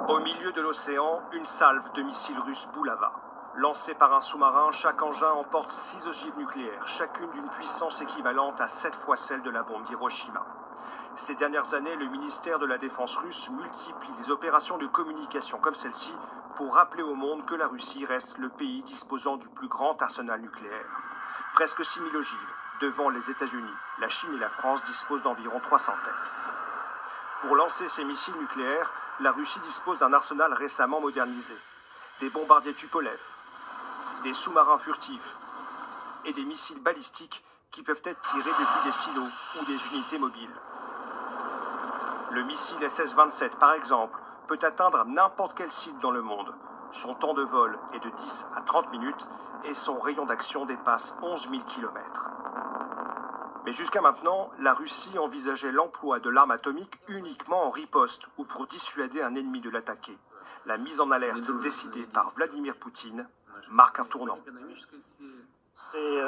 Au milieu de l'océan, une salve de missiles russes Boulava. Lancés par un sous-marin, chaque engin emporte 6 ogives nucléaires, chacune d'une puissance équivalente à 7 fois celle de la bombe d'Hiroshima. Ces dernières années, le ministère de la Défense russe multiplie les opérations de communication comme celle-ci pour rappeler au monde que la Russie reste le pays disposant du plus grand arsenal nucléaire. Presque 6 000 ogives, devant les États-Unis, la Chine et la France disposent d'environ 300 têtes. Pour lancer ces missiles nucléaires, la Russie dispose d'un arsenal récemment modernisé. Des bombardiers Tupolev, des sous-marins furtifs et des missiles balistiques qui peuvent être tirés depuis des silos ou des unités mobiles. Le missile SS-27, par exemple, peut atteindre n'importe quel site dans le monde. Son temps de vol est de 10 à 30 minutes et son rayon d'action dépasse 11 000 km. Mais jusqu'à maintenant, la Russie envisageait l'emploi de l'arme atomique uniquement en riposte ou pour dissuader un ennemi de l'attaquer. La mise en alerte décidée par Vladimir Poutine marque un tournant. C'est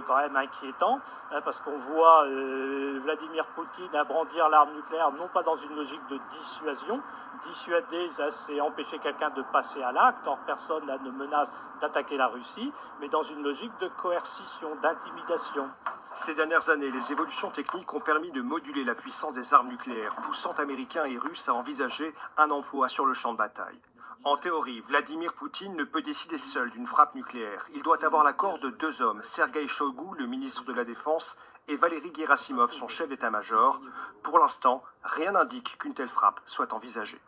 quand même inquiétant, parce qu'on voit Vladimir Poutine brandir l'arme nucléaire, non pas dans une logique de dissuasion. Dissuader, c'est empêcher quelqu'un de passer à l'acte, or personne ne menace d'attaquer la Russie, mais dans une logique de coercition, d'intimidation. Ces dernières années, les évolutions techniques ont permis de moduler la puissance des armes nucléaires, poussant Américains et Russes à envisager un emploi sur le champ de bataille. En théorie, Vladimir Poutine ne peut décider seul d'une frappe nucléaire. Il doit avoir l'accord de 2 hommes, Sergueï Shoigu, le ministre de la Défense, et Valery Gerasimov, son chef d'état-major. Pour l'instant, rien n'indique qu'une telle frappe soit envisagée.